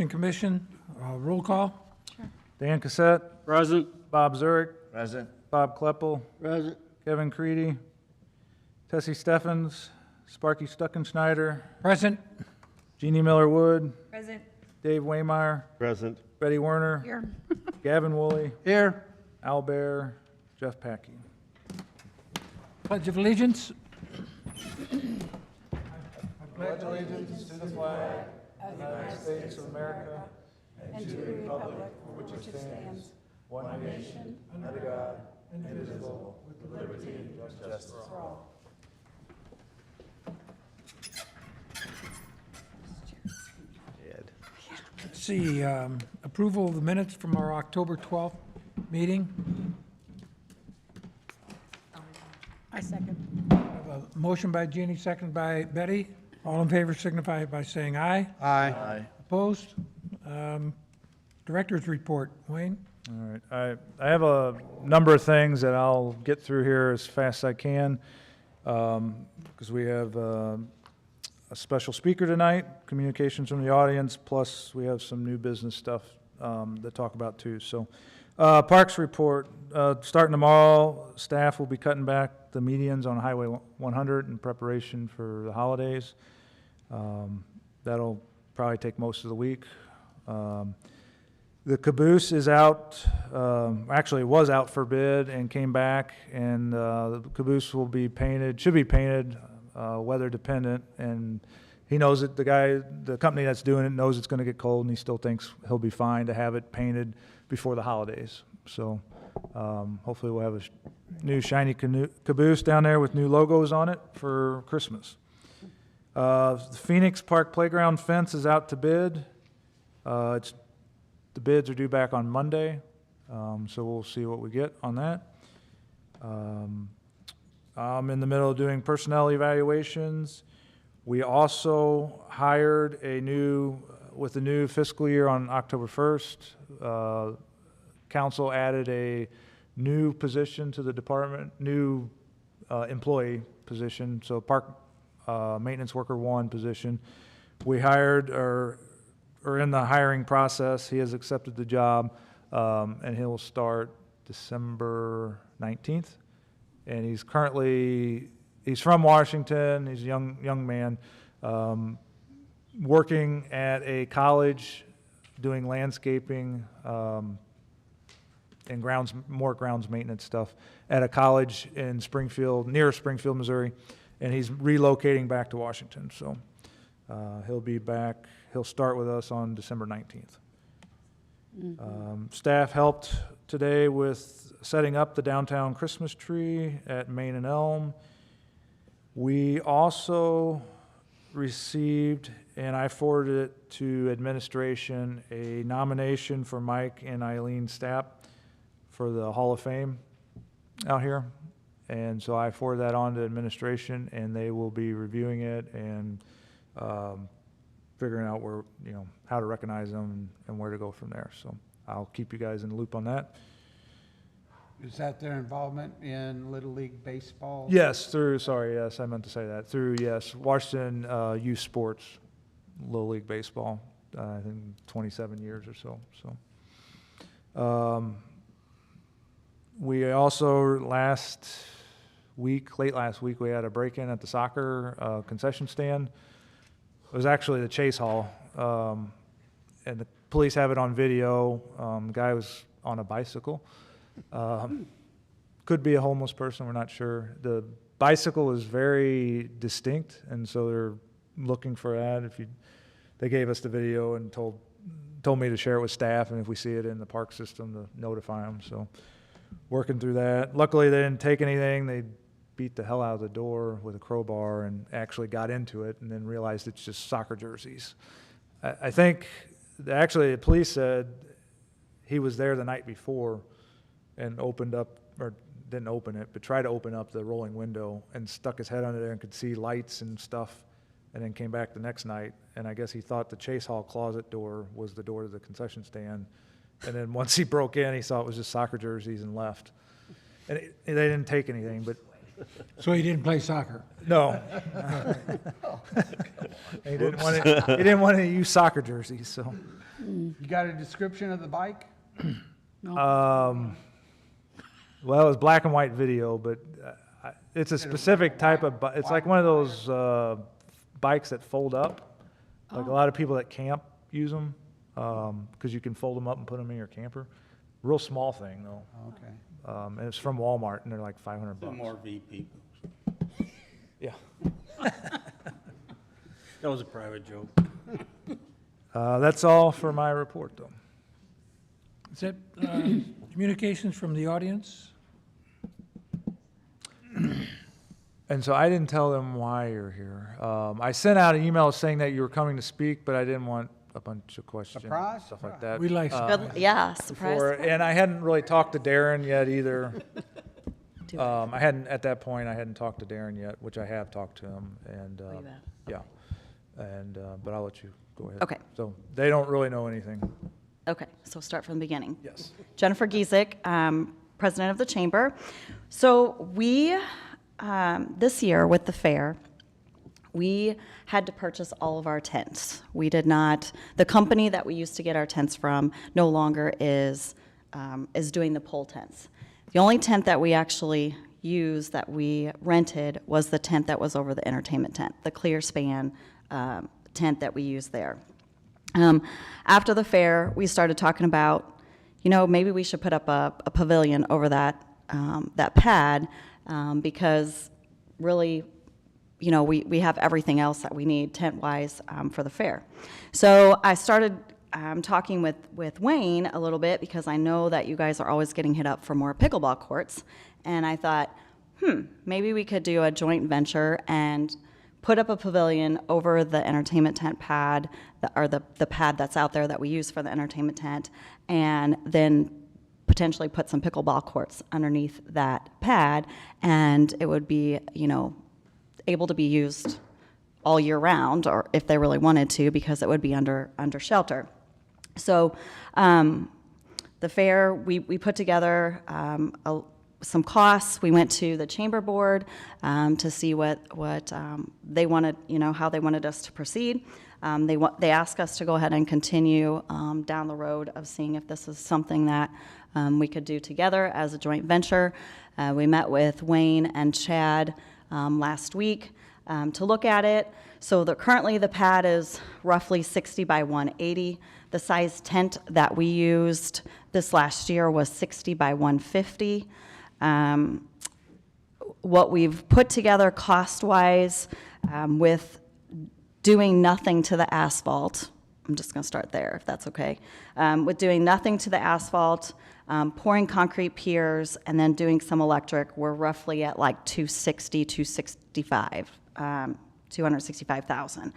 Commission, roll call. Dan Cassett, Present. Bob Zurich, Present. Bob Kleppel, Present. Kevin Creedy, Tessie Steffens, Sparky Stuckenschneider, Present. Jeannie Miller-Wood, Present. Dave Waymeyer, Present. Betty Werner, Here. Gavin Woolley, Here. Al Bear, Jeff Packey. Pledge of Allegiance. Pledge allegiance to the flag of the United States of America And to the republic for which it stands, one nation, under God, indivisible, with liberty and justice for all. Let's see, approval of the minutes from our October 12th meeting. I second. Have a motion by Jeannie, second by Betty. All in favor signify by saying aye. Aye. Opposed? Director's report. Wayne? All right, I have a number of things that I'll get through here as fast as I can, because we have a special speaker tonight, communications from the audience, plus we have some new business stuff to talk about too. So, Parks report, starting tomorrow, staff will be cutting back the medians on Highway 100 in preparation for the holidays. That'll probably take most of the week. The caboose is out, actually it was out for bid and came back, and the caboose will be painted, should be painted, weather dependent, and he knows it, the company that's doing it knows it's gonna get cold, and he still thinks he'll be fine to have it painted before the holidays. So, hopefully we'll have a new shiny caboose down there with new logos on it for Christmas. The Phoenix Park Playground fence is out to bid. The bids are due back on Monday, so we'll see what we get on that. I'm in the middle of doing personnel evaluations. We also hired with the new fiscal year on October 1st, council added a new position to the department, new employee position, so park maintenance worker 1 position. We hired, or in the hiring process, he has accepted the job, and he'll start December 19th. And he's from Washington, he's a young man, working at a college, doing landscaping, and more grounds maintenance stuff at a college in Springfield, near Springfield, Missouri, and he's relocating back to Washington, so he'll be back. He'll start with us on December 19th. Staff helped today with setting up the downtown Christmas tree at Main and Elm. We also received, and I forwarded it to administration, a nomination for Mike and Eileen Stapp for the Hall of Fame out here. And so I forwarded that on to administration, and they will be reviewing it and figuring out where, how to recognize them and where to go from there. So I'll keep you guys in the loop on that. Is that their involvement in Little League Baseball? Yes, yes, I meant to say that. Washington Youth Sports, Little League Baseball, I think 27 years or so. We also, late last week, we had a break-in at the soccer concession stand. It was actually the Chase Hall, and the police have it on video. The guy was on a bicycle. Could be a homeless person, we're not sure. The bicycle is very distinct, and so they're looking for that. They gave us the video and told me to share it with staff, and if we see it in the park system, to notify them. So working through that. Luckily, they didn't take anything. They beat the hell out of the door with a crowbar and actually got into it, and then realized it's just soccer jerseys. I think, actually, the police said he was there the night before and opened up, or didn't open it, but tried to open up the rolling window and stuck his head under there and could see lights and stuff, and then came back the next night. And I guess he thought the Chase Hall closet door was the door to the concession stand. And then once he broke in, he saw it was just soccer jerseys and left. And they didn't take anything, but So he didn't play soccer? no. He didn't want to use soccer jerseys, so. You got a description of the bike? Well, it was black and white video, but it's a specific type of, it's like one of those bikes that fold up. Like a lot of people that camp use them, because you can fold them up and put them in your camper. Real small thing, though. Okay. And it's from Walmart, and they're like $500. Some RV people. Yeah. That was a private joke. That's all for my report, though. Is that communications from the audience? And so I didn't tell them why you're here. I sent out an email saying that you were coming to speak, but I didn't want a bunch of questions, Surprise? stuff like that. We like Good, yeah, surprise. And I hadn't really talked to Darren yet either. I hadn't, at that point, I hadn't talked to Darren yet, which I have talked to him, and, Oh, you have. yeah. And, but I'll let you go ahead. Okay. So they don't really know anything. Okay, so start from the beginning. Yes. Jennifer Giesek, president of the chamber. So we, this year with the fair, we had to purchase all of our tents. We did not, the company that we used to get our tents from no longer is doing the pole tents. The only tent that we actually used, that we rented, was the tent that was over the entertainment tent, the clear span tent that we used there. After the fair, we started talking about, maybe we should put up a pavilion over that pad, because really, we have everything else that we need tent-wise for the fair. So I started talking with Wayne a little bit, because I know that you guys are always getting hit up for more pickleball courts, and I thought, maybe we could do a joint venture and put up a pavilion over the entertainment tent pad, or the pad that's out there that we use for the entertainment tent, and then potentially put some pickleball courts underneath that pad, and it would be, able to be used all year round, or if they really wanted to, because it would be under shelter. So the fair, we put together some costs. We went to the chamber board to see what they wanted, how they wanted us to proceed. They asked us to go ahead and continue down the road of seeing if this is something that we could do together as a joint venture. We met with Wayne and Chad last week to look at it. So currently the pad is roughly 60 by 180. The size tent that we used this last year was 60 by 150. What we've put together cost-wise with doing nothing to the asphalt, I'm just going to start there if that's okay, with doing nothing to the asphalt, pouring concrete piers, and then doing some electric, we're roughly at like 265,000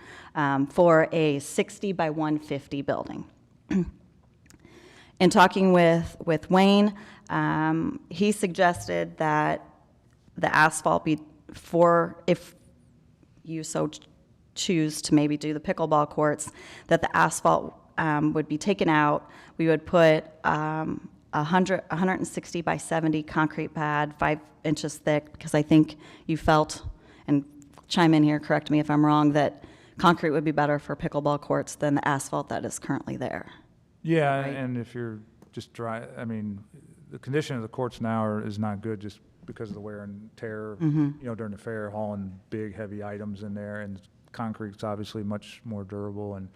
for a 60 by 150 building. In talking with Wayne, he suggested that the asphalt be if you so choose to maybe do the pickleball courts, that the asphalt would be taken out. We would put 160 by 70 concrete pad, 5 inches thick, because I think you felt, and chime in here, correct me if I'm wrong, that concrete would be better for pickleball courts than the asphalt that is currently there. Yeah, Right. and if you're just dry, the condition of the courts now is not good just because of the wear and tear, during the fair, hauling big, heavy items in there, and concrete's obviously much more durable. And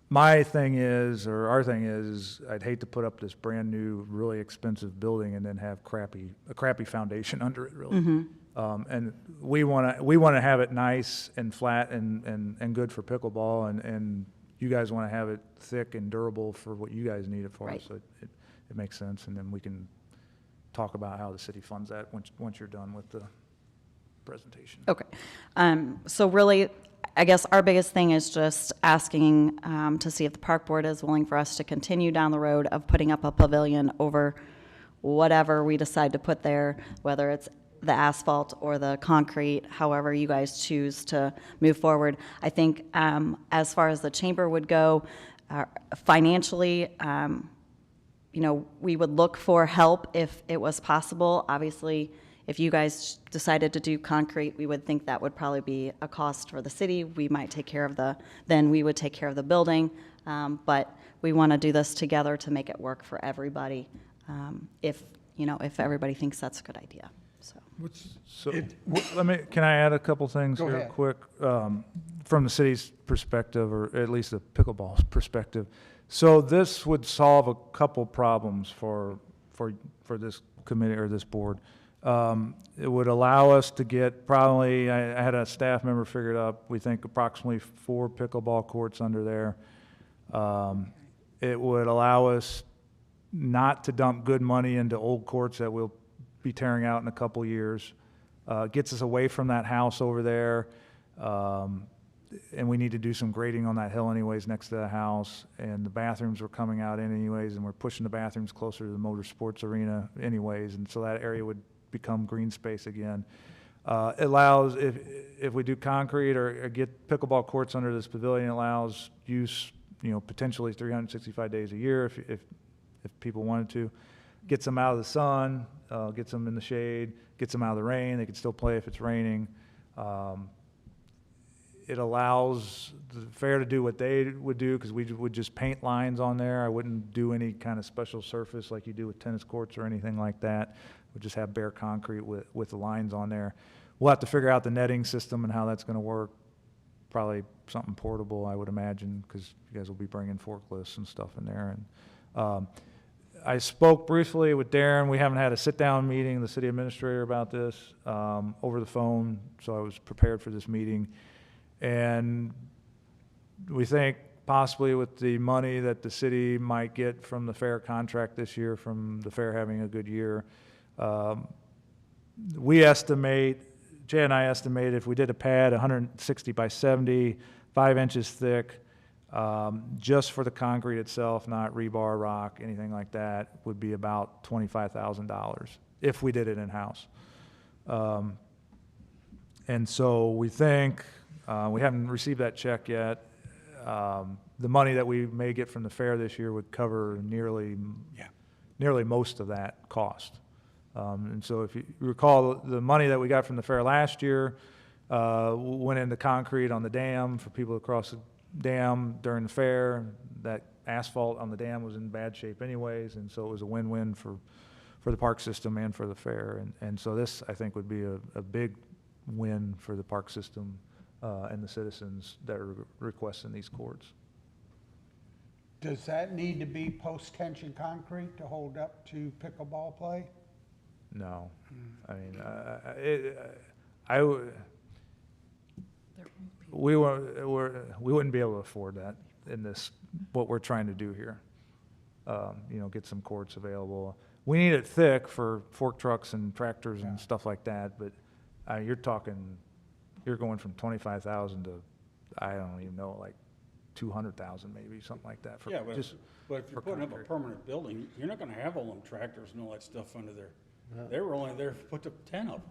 my thing is, or our thing is, I'd hate to put up this brand-new, really expensive building and then have a crappy foundation under it, really. And we want to have it nice and flat and good for pickleball, and you guys want to have it thick and durable for what you guys need it for. Right. So it makes sense, and then we can talk about how the city funds that once you're done with the presentation. Okay. So really, I guess our biggest thing is just asking to see if the park board is willing for us to continue down the road of putting up a pavilion over whatever we decide to put there, whether it's the asphalt or the concrete, however you guys choose to move forward. I think as far as the chamber would go, financially, we would look for help if it was possible. Obviously, If you guys decided to do concrete, we would think that would probably be a cost for the city. We might take care of then we would take care of the building. But we want to do this together to make it work for everybody, if everybody thinks that's a good idea, so. So, can I add a couple things Go here ahead. quick? From the city's perspective, or at least the pickleball's perspective. So this would solve a couple problems for this committee or this board. It would allow us to get probably, I had a staff member figure it up, we think approximately 4 pickleball courts under there. It would allow us not to dump good money into old courts that we'll be tearing out in a couple years. Gets us away from that house over there. And we need to do some grading on that hill anyways next to the house. And the bathrooms were coming out anyways, and we're pushing the bathrooms closer to the motor sports arena anyways. And so that area would become green space again. It allows, if we do concrete or get pickleball courts under this pavilion, it allows use, potentially 365 days a year if people wanted to. Gets them out of the sun, gets them in the shade, gets them out of the rain. They can still play if it's raining. It allows the fair to do what they would do, because we would just paint lines on there. I wouldn't do any kind of special surface like you do with tennis courts or anything like that. We'd just have bare concrete with the lines on there. We'll have to figure out the netting system and how that's going to work. Probably something portable, I would imagine, because you guys will be bringing forklifts and stuff in there. And I spoke briefly with Darren. We haven't had a sit-down meeting, the city administrator, about this over the phone, so I was prepared for this meeting. And we think possibly with the money that the city might get from the fair contract this year, from the fair having a good year, we estimate, Jay and I estimate, if we did a pad 160 by 70, 5 inches thick, just for the concrete itself, not rebar, rock, anything like that, would be about $25,000 if we did it in-house. And so we think, we haven't received that check yet. The money that we may get from the fair this year would cover nearly most of that cost. And so if you recall, the money that we got from the fair last year went into concrete on the dam for people to cross the dam during the fair. That asphalt on the dam was in bad shape anyways, and so it was a win-win for the park system and for the fair. And so this, I think, would be a big win for the park system and the citizens that are requesting these courts. Does that need to be post-tension concrete to hold up to pickleball play? No, I mean, we wouldn't be able to afford that in this, what we're trying to do here. Get some courts available. We need it thick for fork trucks and tractors and stuff like that, but you're going from 25,000 to, I don't even know, like 200,000 maybe, something like that. Yeah, but if you're for putting up a concrete. permanent building, you're not gonna have all them tractors and all that stuff under there. They were only there to put up 10 of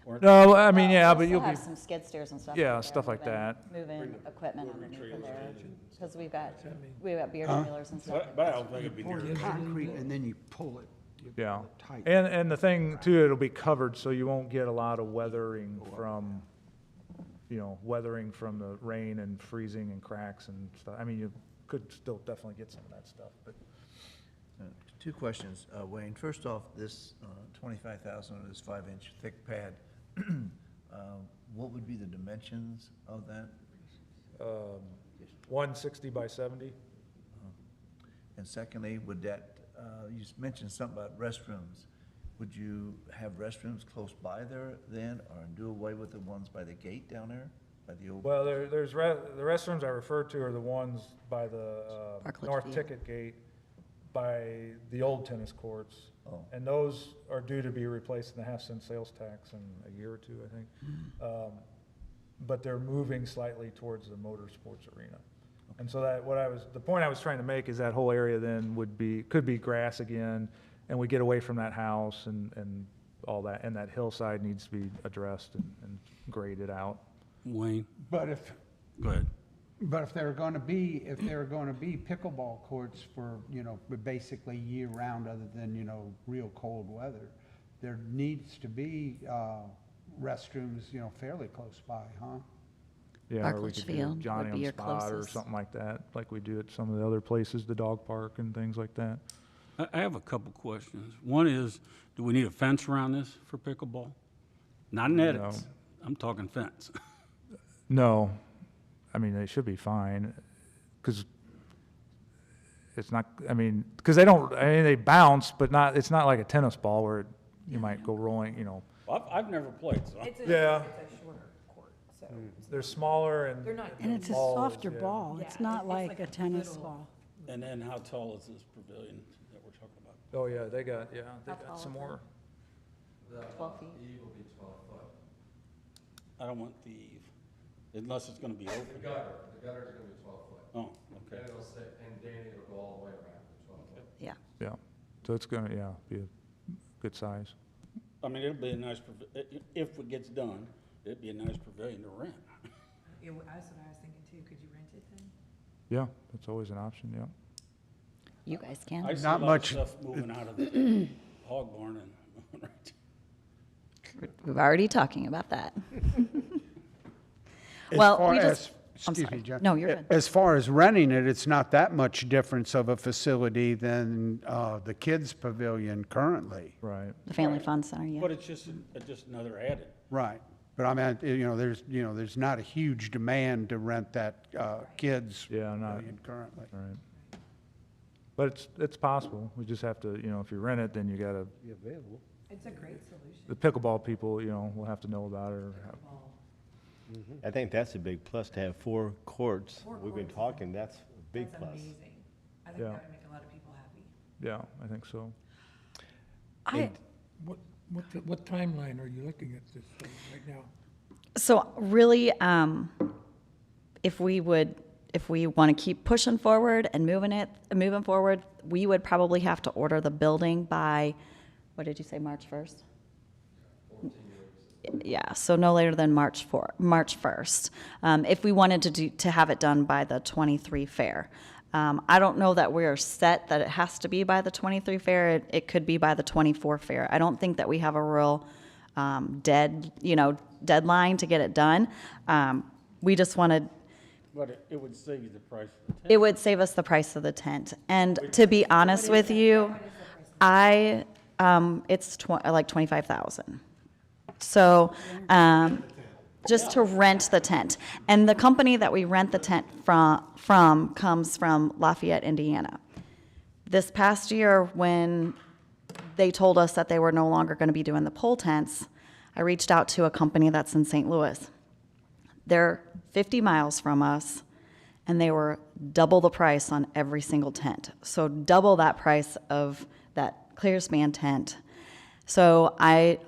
them. No, I mean, yeah, We'll but still you'll be, have some skid steers and stuff. yeah, up there, stuff like that. Moving equipment underneath of there, because we've got beer trailers and stuff. But I don't think it'd be near. Concrete and then you pull it. You pull Yeah, it tight. and the thing too, it'll be covered, so you won't get a lot of weathering from, weathering from the rain and freezing and cracks and stuff. I mean, you could still definitely get some of that stuff, but Two questions, Wayne. First off, this 25,000 on this 5-inch thick pad, what would be the dimensions of that? 160 by 70. And secondly, would that, you mentioned something about restrooms. Would you have restrooms close by there then, or do away with the ones by the gate down there, by the old? Well, the restrooms I referred to are the ones by the Parkledge north Field. ticket gate, by the old tennis courts. Oh. And those are due to be replaced in the half-cent sales tax in a year or two, I think. But they're moving slightly towards the motor sports arena. And so the point I was trying to make is that whole area then could be grass again, and we get away from that house and all that, and that hillside needs to be addressed and graded out. Wayne, But if, go ahead. but if there are gonna be pickleball courts for, basically year-round, other than, real cold weather, there needs to be, restrooms, you know, fairly close by, huh? Yeah, or we Barklage could do Field would Johnny be on your Spot or closest. something like that, like we do at some of the other places, the dog park and things like that. I have a couple questions. One is, do we need a fence around this for pickleball? Not nets, I'm talking fence. No, I mean, they should be fine, because it's not, I mean, because they don't, I mean, they bounce, but not, it's not like a tennis ball where you might go rolling, you know. I've never played, so. Yeah. It's a shorter court, so. They're smaller and. They're not. And it's a Balls, softer yeah. ball. Yeah, It's not it's like like a a tennis little- ball. And then how tall is this pavilion that we're talking about? Oh, yeah, they got How tall some is it? more. 12 feet. I don't want the eve, unless it's gonna be open. The gutter's gonna be 12 foot. Oh, okay. And it'll say, and Danny will go all the way around the 12 foot. Yeah. Yeah, so it's gonna, yeah, be a good size. I mean, it'll be a nice, if it gets done, it'd be a nice pavilion to rent. Yeah, that's what I was thinking too. Could you rent it then? Yeah, that's always an option, yeah. You guys I can. see a Not lot of much- stuff moving out of the hog barn and moving right. We've already talking about that. As Well, far we as- just, I'm excuse sorry. me, John. No, you're good. As far as renting it, it's not that much difference of a facility than, the kids pavilion currently. Right. The Family Fun Center, yeah. But it's just another added. Right. But I mean, there's not a huge demand to rent that, kids Yeah, not, pavilion currently. right. But it's possible, we just have to, you know, if you rent it, then you gotta, It's a great solution. the pickleball people, you know, will have to know about it or have. I think that's a big plus to have 4 courts. Four We've been courts. talking, that's a big That's plus. amazing. I think Yeah. that would make a lot of people happy. Yeah, I think so. What timeline are you looking at this right now? So really, if we want to keep pushing forward and moving forward, we would probably have to order the building by, what did you say, March 1st? Yeah, so no later than March 1st. If we wanted to have it done by the 23 fair. I don't know that we're set that it has to be by the 23 fair. It could be by the 24 fair. I don't think that we have a real deadline to get it done. We just wanted, But it would save you the price of the tent. it would save us the price of the tent. And to be honest with you, it's like 25,000. So, just to rent the tent. And the company that we rent the tent from comes from Lafayette, Indiana. This past year, when they told us that they were no longer going to be doing the pole tents, I reached out to a company that's in St. Louis. They're 50 miles from us, and they were double the price on every single tent. So double that price of that ClearSpan tent. So I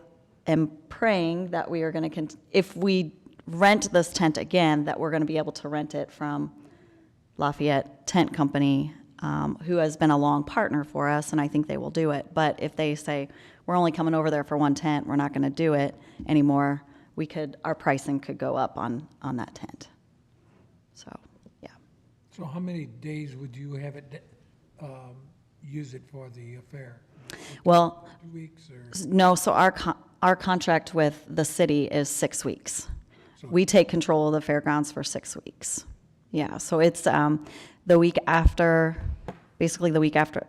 am praying that we are going to, if we rent this tent again, that we're going to be able to rent it from Lafayette Tent Company, who has been a long partner for us, and I think they will do it. But if they say, we're only coming over there for one tent, we're not going to do it anymore, our pricing could go up on that tent. So, yeah. So how many days would you have it, use it for the fair? Well, 2 weeks or? no, so our contract with the city is 6 weeks. We take control of the fairgrounds for 6 weeks. Yeah, so it's the week after, basically the week after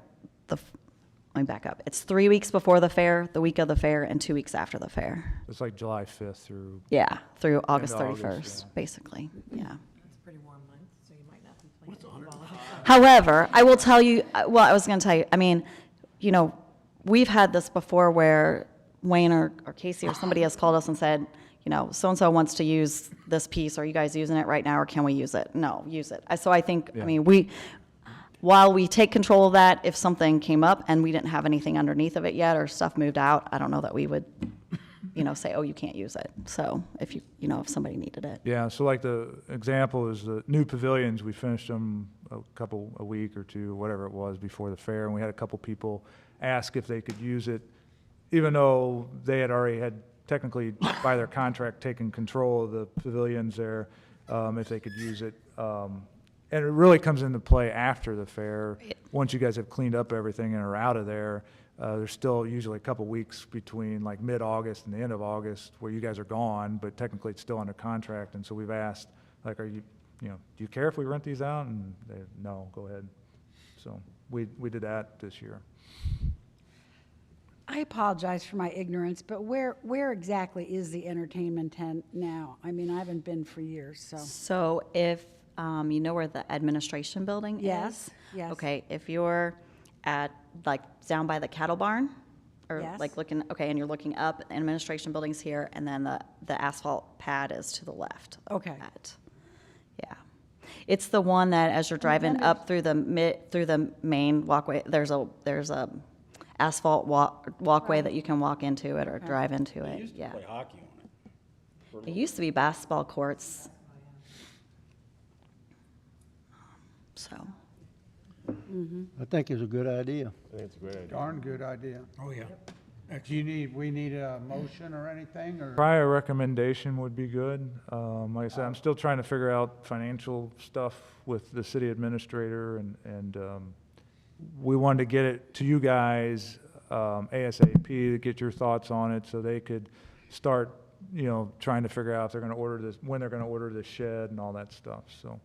let me back up. It's 3 weeks before the fair, the week of the fair, and 2 weeks after the fair. It's like July 5th through, Yeah, through August Into August, 31st, yeah. basically, yeah. It's a pretty warm month, so you might not be playing football. However, I will tell you, well, I was going to tell you, I mean, we've had this before where Wayne or Casey or somebody has called us and said, so-and-so wants to use this piece, are you guys using it right now, or can we use it? No, use it. So I think, I mean, while we take control of that, if something came up and we didn't have anything underneath of it yet, or stuff moved out, I don't know that we would, say, oh, you can't use it. So if if somebody needed it. yeah, so like the example is the new pavilions, we finished them a week or two, whatever it was, before the fair, and we had a couple people ask if they could use it, even though they had already technically, by their contract, taken control of the pavilions there, if they could use it. And it really comes into play after the fair, once you guys have cleaned up everything and are out of there. there's still usually a couple weeks between like mid-August and the end of August where you guys are gone, but technically it's still under contract. And so we've asked, like, do you care if we rent these out? And they, no, go ahead. So we did that this year. I apologize for my ignorance, but where exactly is the entertainment tent now? I mean, I haven't been for years, so. So if, you know where the administration building is? Yes, yes. Okay, if you're at, like, down by the cattle barn, or Yes. like looking, okay, and you're looking up, the administration building's here, and then the asphalt pad is to the left. of Okay. that. Yeah. It's the one that as you're driving up through the main walkway, there's a asphalt walkway that you can walk into it or drive into They it, used to yeah. play hockey on it. It used to be basketball courts. So, I think it's a good idea. I think it's a great idea. Darn good idea. Oh, yeah. We need a motion or anything, or? Prior recommendation would be good. Like I said, I'm still trying to figure out financial stuff with the city administrator, and we wanted to get it to you guys ASAP to get your thoughts on it, so they could start, trying to figure out if they're going to order this, when they're going to order this shed and all that stuff. So,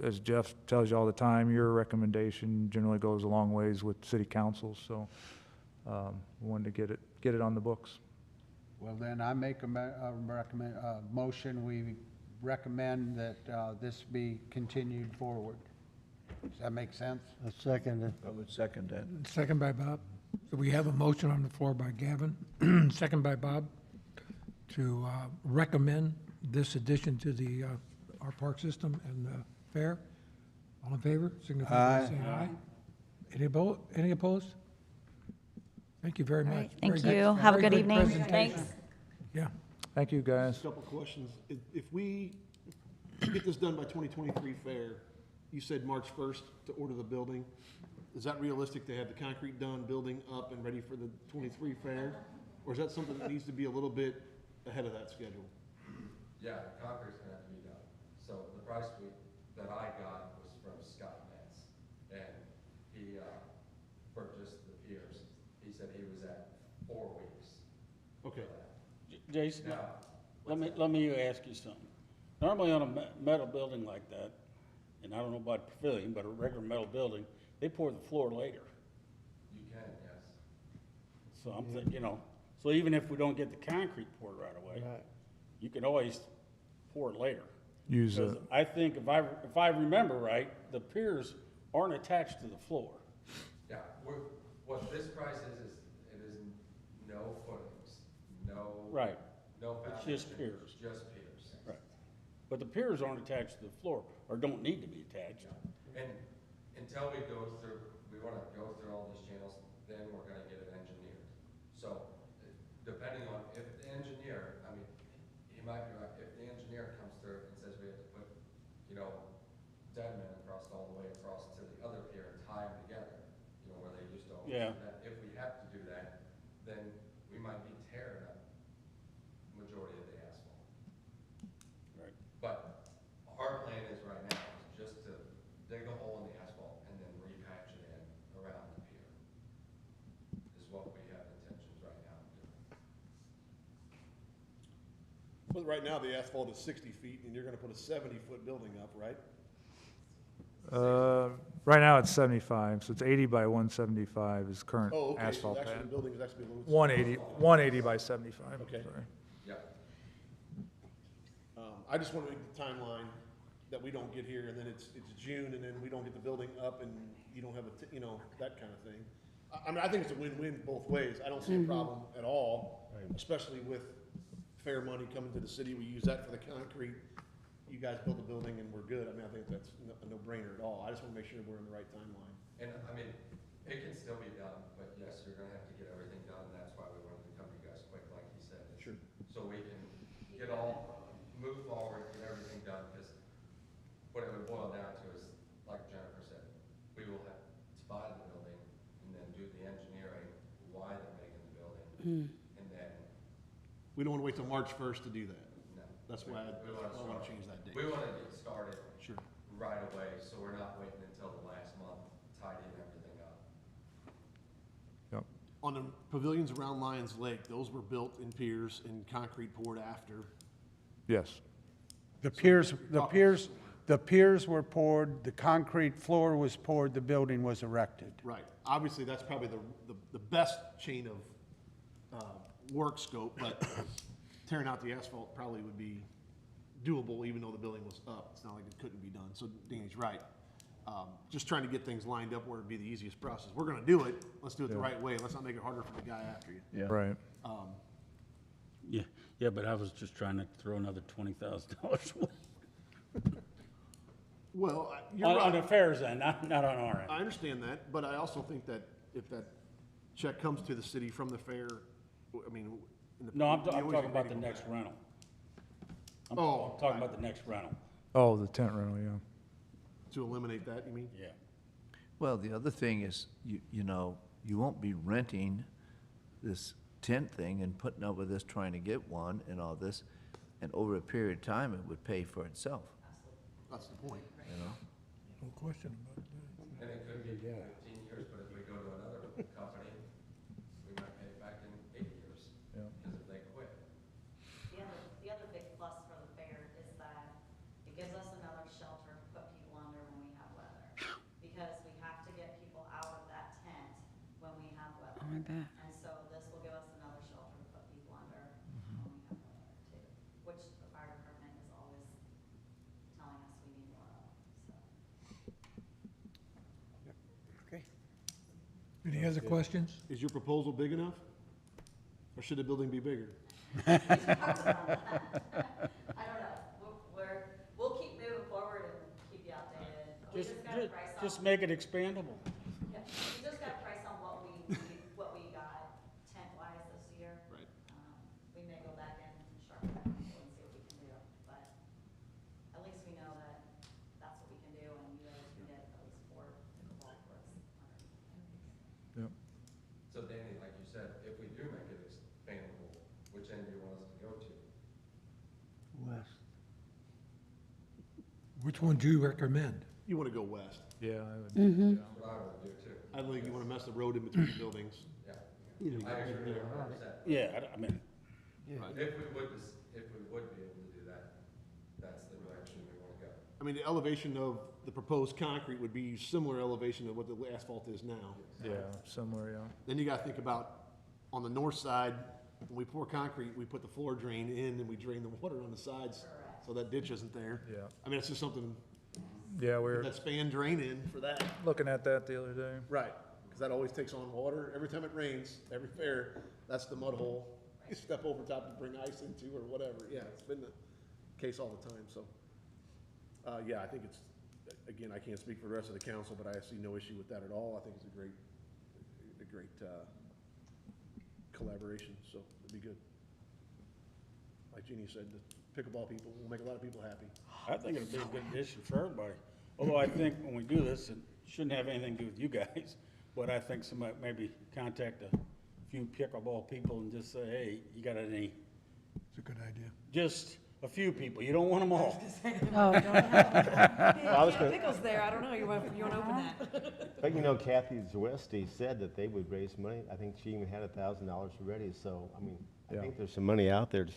as Jeff tells you all the time, your recommendation generally goes a long ways with city council. So, we wanted to get it on the books. Well, then I make a motion, we recommend that this be continued forward. Does that make sense? I second it. I would second that. Second by Bob. So we have a motion on the floor by Gavin, second by Bob, to recommend this addition to our park system and the fair. All in favor, signify by saying aye. Any opposed? Thank you very all much. right, thank Very you. good- Have a very good evening. presentation. Thanks. Yeah. Thank you, guys. Couple questions. If we get this done by 2023 fair, you said March 1st to order the building. Is that realistic to have the concrete done, building up and ready for the 23 fair? Or is that something that needs to be a little bit ahead of that schedule? Yeah, the concrete's gonna have to be done. So the price that I got was from Scott Metz, and he, for just the piers, he said he was at 4 weeks. Okay. Jason, Now, let me ask you something. Normally on a metal building like that, and I don't know about pavilion, but a regular metal building, they pour the floor later. you can, yes. So I'm thinking, so even if we don't get the concrete poured right away, you can always pour it later. Use Because I think if I remember right, the piers aren't attached to the floor. Yeah, what this price is it is no footings, no. Right. No It's foundation. just piers. Just piers. Right. But the piers aren't attached to the floor, or don't need to be attached. And until we wanna go through all these channels, then we're gonna get it engineered. So, depending on if the engineer, he might be right, if the engineer comes through and says we have to put, dead men across all the way across to the other pier and tie them together, where they used to always Yeah. do that. If we have to do that, then we might be tearing up majority of the asphalt. Right. But our plan is right now is just to dig a hole in the asphalt and then repatch it in around the pier. Is what we have intentions right now of doing. But right now, the asphalt is 60 feet, and you're gonna put a 70-foot building up, right? Right now it's 75, so it's 80 by 175 is current Oh, okay, so asphalt actually the pad. building is actually a little. 180 by 75, Okay. sorry. Yep. I just wanna make the timeline that we don't get here, and then it's June, and then we don't get the building up, and you don't have that kind of thing. I think it's a win-win both ways. I don't see a problem at all, especially with fair money coming to the city. We use that for the concrete. You guys build the building and we're good. I think that's a no-brainer at all. I just wanna make sure we're in the right timeline. And it can still be done, but yes, you're gonna have to get everything done, and that's why we wanted to come to you guys quick, like he said. Sure. So we can move forward, get everything done, because what it would boil down to is, like Jennifer said, we will have to buy the building and then do the engineering, why they're making the building, and then, We don't wanna wait till March 1st to do that. no. That's why I wanna start. change that date. We wanna get started Sure. right away, so we're not waiting until the last month, tidying everything up. On the pavilions around Lions Lake, those were built in piers and concrete poured after. Yes. The piers were poured, the concrete floor was poured, the building was erected. Right. Obviously, that's probably the best chain of work scope, but tearing out the asphalt probably would be doable even though the building was up. It's not like it couldn't be done. So Danny's right. Just trying to get things lined up where it'd be the easiest process. We're gonna do it. Let's do it the right way. Let's not make it harder for the guy after you. Yeah. Right. Yeah, but I was just trying to throw another $20,000 away. Well, you're On right. the fair's end, not on our end. I understand that, but I also think that if that check comes to the city from the fair, I mean, in the. No, I'm we always talking about agree the to go next back. rental. I'm Oh, talking about the next rental, Oh, the tent rental, yeah. To eliminate that, you mean? yeah. Well, the other thing is, you know, you won't be renting this tent thing and putting up with this, trying to get one and all this, and over a period of time, it would pay for itself, That's the point. you know? No question about that. And it could be 15 years, but if we go to another company, we might pay it back in 8 years. Yeah. Because if they quit. The other big plus for the fair is that it gives us another shelter to put people under when we have weather. Because we have to get people out of that tent when we have weather. Oh, I bet. And so this will give us another shelter to put people under when we have weather too, which the fire department is always telling us we need more of, so. Any other questions? Is your proposal big enough? Or should the building be bigger? I don't know, we'll keep moving forward and keep you updated. We just got a price on. Just make it expandable. Yeah, we just got a price on what we got tent-wise this year. Right. We may go back in and sharpen that pencil and see what we can do, but at least we know that that's what we can do, and you guys can get at least 4 pickleball courts underneath. Yep. So Danny, like you said, if we do make it expandable, which end do you want us to go to? West. Which one do you recommend? You wanna go west. Yeah, I would. That's what I would do too. I don't think you wanna mess the road in between the buildings. Yeah. I agree 100%. Yeah, I mean, If we would, if we would be able to do that, that's the direction we want to go. I mean, the elevation of the proposed concrete would be similar elevation to what the asphalt is now. Yeah, somewhere, yeah. Then you gotta think about, on the north side, when we pour concrete, we put the floor drain in and we drain the water on the sides, so that ditch isn't there. Yeah. I mean, it's just something, Yeah, we put were that span drain in for that. looking at that the other day. Right, because that always takes on water. Every time it rains, every fair, that's the mud hole. You step over top to bring ice into or whatever. Yeah, it's been the case all the time, so. Yeah, I think it's, again, I can't speak for the rest of the council, but I see no issue with that at all. I think it's a great collaboration, so it'd be good. Like Jeannie said, the pickleball people will make a lot of people happy. I think it'd be a good addition for everybody. Although I think when we do this, it shouldn't have anything to do with you guys, but I think somebody maybe contact a few pickleball people and just say, hey, you got any, It's a good idea. just a few people, you don't want them all. Oh, Yeah, Pickles there, I don't know, you want to open that? But you know, Kathy Zawesti said that they would raise money. I think she even had $1,000 already, so, I mean, I Yeah. think there's some money out there.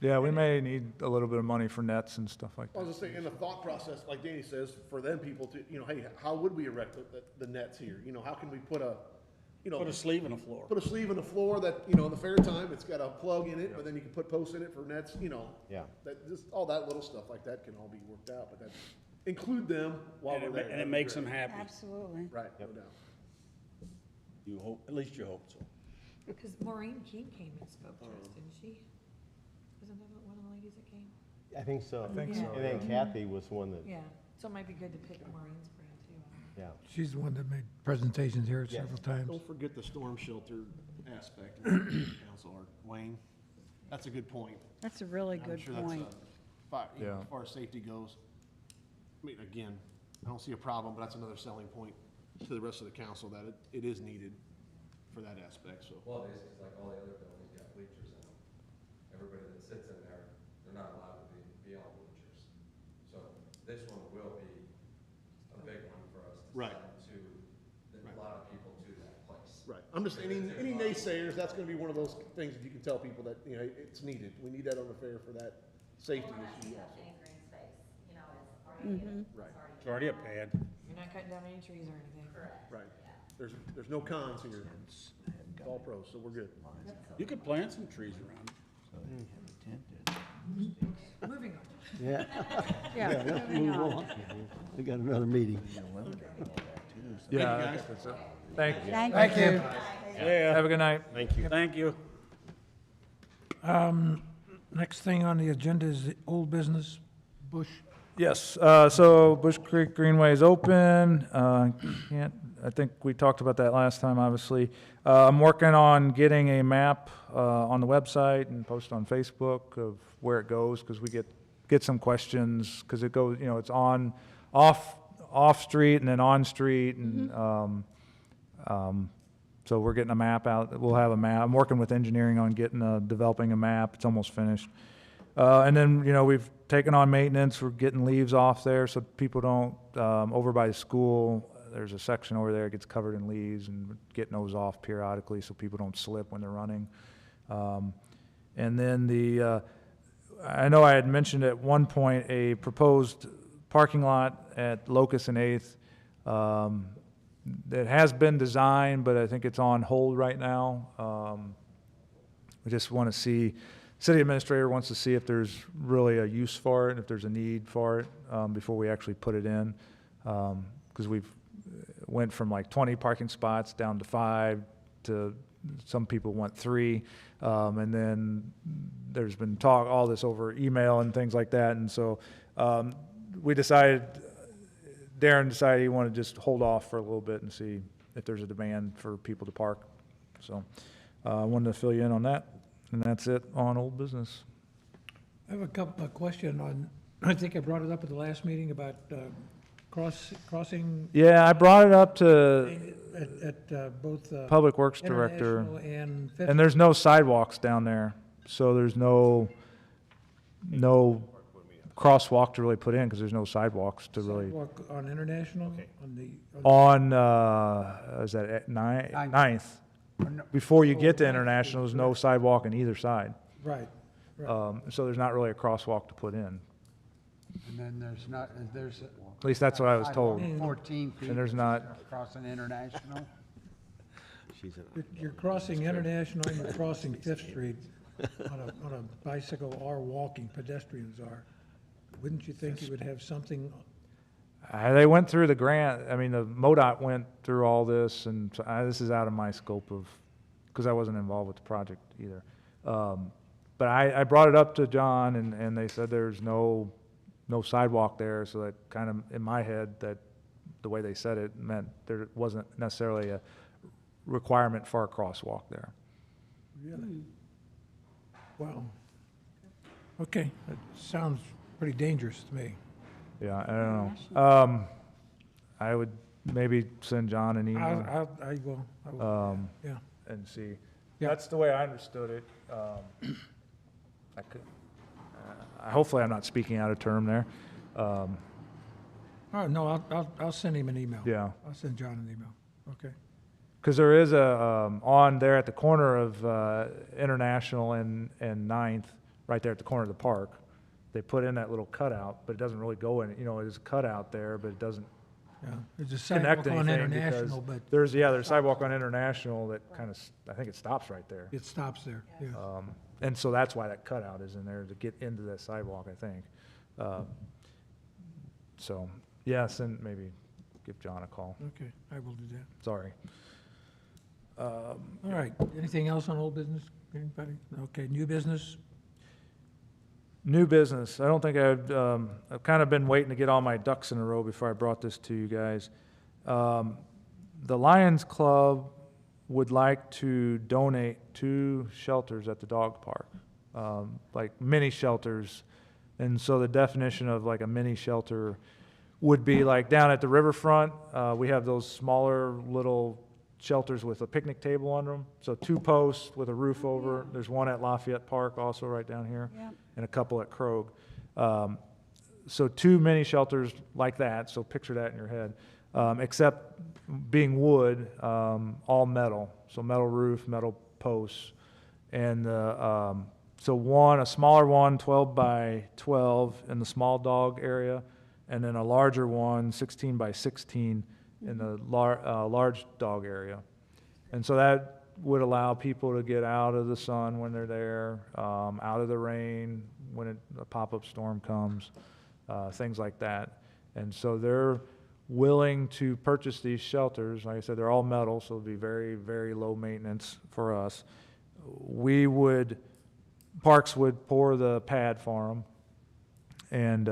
Yeah, we may need a little bit of money for nets and stuff like I was that. just saying, in the thought process, like Danny says, for them people to, you know, hey, how would we erect the nets here? You know, how can we put a, you know, Put a sleeve in the floor. put a sleeve in the floor that, you know, in the fair time, it's got a plug in it, but then you can put posts in it for nets, you know. Yeah. That, just, all that little stuff like that can all be worked out, but that, include them while And we're it, there. and That'd it be makes great. them happy. absolutely. Right, no doubt. You hope, at least you hope so. Because Maureen King came and spoke to us, didn't she? Wasn't that one of the ladies that came? I think so. I think so, And then Kathy was one that, Yeah, so it might be good to pick Maureen's brain too. yeah. She's the one that made presentations here Yes. several times. Don't forget the storm shelter aspect of the council, Art. Wayne, that's a good point. That's a really I'm good sure point. that's you know, Yeah. as far as safety goes. I mean, again, I don't see a problem, but that's another selling point to the rest of the council, that it is needed for that aspect, so. Well, it is, 'cause like all the other buildings got bleachers in them. Everybody that sits in there, they're not allowed to be on bleachers. So this one will be a big one for us to Right. sell to, a lot of people to that place. Right. I'm just, any naysayers, that's gonna be one of those things that you can tell people that, you know, it's needed. We need that on the fair for that safety issue also. Right, It's already a pad. You're not cutting down any trees or anything. right. There's no cons here. It's all pros, so we're good. You could plant some trees around it. Moving on. Yeah. Yeah, Let's move on. We got another meeting. Yeah, I think that's it. Thank you. Thank you. Yeah, Have a good night. Thank you. thank you. Next thing on the agenda is the old business, Bush. Yes, so Bush Creek Greenway is open. I think we talked about that last time, obviously. I'm working on getting a map on the website and post on Facebook of where it goes, because we get some questions, because it goes, it's off street and then on street, and so we're getting a map out. We'll have a map. I'm working with engineering on developing a map. It's almost finished. And then, we've taken on maintenance. We're getting leaves off there so people don't, over by the school, there's a section over there that gets covered in leaves, and getting those off periodically so people don't slip when they're running. And then I know I had mentioned at one point a proposed parking lot at Locust and 8th. That has been designed, but I think it's on hold right now. We just want to see, city administrator wants to see if there's really a use for it, if there's a need for it, before we actually put it in. Because we've went from like 20 parking spots down to 5, to some people want 3. And then there's been all this over email and things like that. And so Darren decided he wanted to just hold off for a little bit and see if there's a demand for people to park. So I wanted to fill you in on that, and that's it on old business. I have a question on, I think I brought it up at the last meeting about crossing Yeah, I brought it up to at both Public Works Director, International and Fifth. and there's no sidewalks down there, so there's no crosswalk to really put in, because there's no sidewalks to really. Sidewalk on International, on the. Is that at Ninth? Before you get to International, there's no sidewalk on either side. Right. So there's not really a crosswalk to put in. And then there's. At least that's what I was told. 14 feet. And there's not. Crossing International. You're crossing International and you're crossing Fifth Street on a bicycle or walking, pedestrians are. Wouldn't you think you would have something? They went through the grant, the MoDOT went through all this, and so this is out of my scope because I wasn't involved with the project either. But I brought it up to John, and they said there's no sidewalk there, so that kind of, in my head, that the way they said it meant there wasn't necessarily a requirement for a crosswalk there. Really? Wow. Okay, that sounds pretty dangerous to me. Yeah, I don't know. I would maybe send John an email. I will, yeah. And see. Yeah. That's the way I understood it. Hopefully I'm not speaking out of term there. Oh, no, I'll send him an email. Yeah. I'll send John an email, okay. Because there is on there at the corner of International and Ninth, right there at the corner of the park, they put in that little cutout, but it doesn't really go in, there's a cutout there, but it doesn't Yeah, there's a connect sidewalk on anything, International, because but there's a sidewalk on International that kind of, I think it stops right there. it stops there, yeah. And so that's why that cutout is in there, to get into that sidewalk, I think. So, yes, and maybe give John a call. Okay, I will do that. Sorry. All right, anything else on old business? Anybody? Okay, new business? New business. I don't think I've kind of been waiting to get all my ducks in a row before I brought this to you guys. The Lions Club would like to donate 2 shelters at the dog park, like mini shelters. And so the definition of like a mini shelter would be like down at the riverfront. We have those smaller little shelters with a picnic table under them. So 2 posts with a roof over. There's one at Lafayette Park also right down here, Yep. and a couple at Krog. So 2 mini shelters like that. So picture that in your head. except being wood, all metal. So metal roof, metal posts. And so a smaller one, 12 by 12 in the small dog area, and then a larger one, 16 by 16 in the large dog area. And so that would allow people to get out of the sun when they're there, out of the rain when a pop-up storm comes, things like that. And so they're willing to purchase these shelters. Like I said, they're all metal, so it'll be very, very low maintenance for us. Parks would pour the pad for them and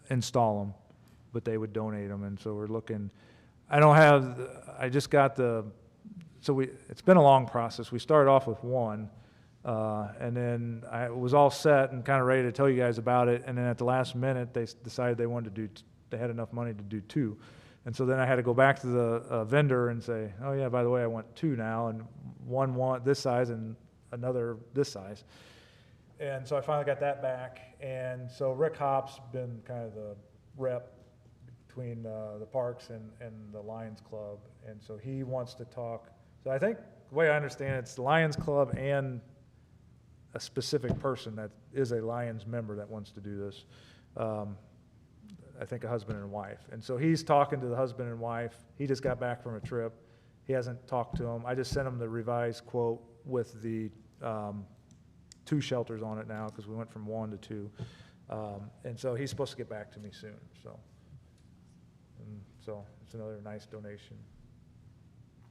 install them, but they would donate them. And so we're looking, it's been a long process. We started off with one, and then I was all set and kind of ready to tell you guys about it. And then at the last minute, they decided they had enough money to do two. And so then I had to go back to the vendor and say, oh yeah, by the way, I want two now, and one this size and another this size. And so I finally got that back. And so Rick Hopp's been kind of the rep between the parks and the Lions Club. And so he wants to talk. So I think the way I understand it, it's the Lions Club and a specific person that is a Lions member that wants to do this. I think a husband and wife. And so he's talking to the husband and wife. He just got back from a trip. He hasn't talked to them. I just sent him the revised quote with the 2 shelters on it now, because we went from 1 to 2. And so he's supposed to get back to me soon. So it's another nice donation.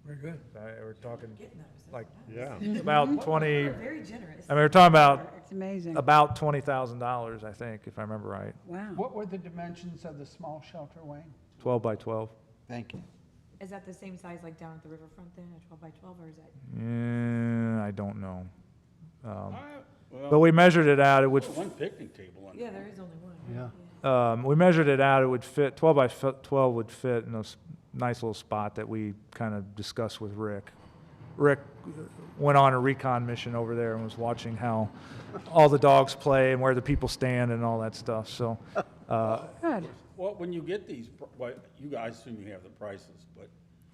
Very good. We're talking Getting those, like Yeah. about 20. Very generous. I mean, we're talking about It's amazing. about $20,000, I think, if I remember right. Wow. What were the dimensions of the small shelter, Wayne? 12 by 12. Thank you. Is that the same size like down at the riverfront then, a 12 by 12, or is that? I don't know. Well, But we measured it out. It would. there's one picnic table in Yeah, there. there is only one. Yeah. We measured it out. It would fit. 12 by 12 would fit in a nice little spot that we kind of discussed with Rick. Rick went on a recon mission over there and was watching how all the dogs play and where the people stand and all that stuff. So, Good. Well, when you get these, you guys assume you have the prices, but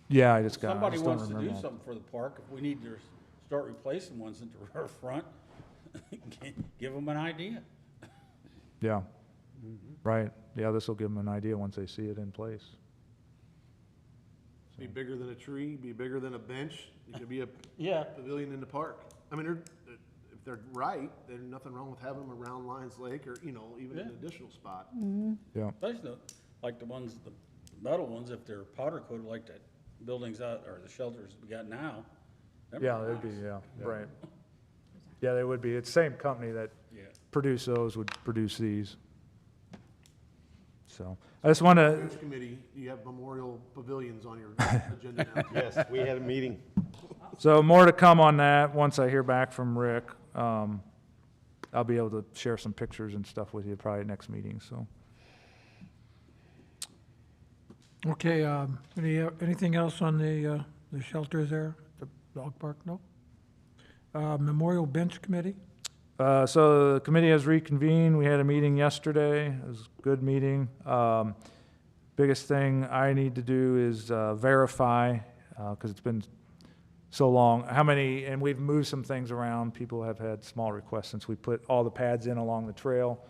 yeah, I if just somebody don't wants to remember do all. something for the park, if we need to start replacing ones at the riverfront, give them an idea. Yeah. Right. Yeah, this will give them an idea once they see it in place. Be bigger than a tree, be bigger than a bench, it could be a Yeah. pavilion in the park. I mean, if they're right, there's nothing wrong with having them around Lions Lake or, even an additional spot. Yeah. Especially like the ones, the metal ones, if they're powder coated like the buildings out, or the shelters we got now. them Yeah, are they'd be, nice. yeah, right. Yeah, they would be. It's the same company that Yeah. produced those would produce these. So I just want to, Bench committee, you have memorial pavilions on your agenda now. Yes, we had a meeting. so more to come on that once I hear back from Rick. I'll be able to share some pictures and stuff with you probably next meeting, so. Okay, anything else on the shelters there, the dog park? No? Memorial Bench Committee? So the committee has reconvened. We had a meeting yesterday. It was a good meeting. Biggest thing I need to do is verify, because it's been so long, and we've moved some things around. People have had small requests since we put all the pads in along the trail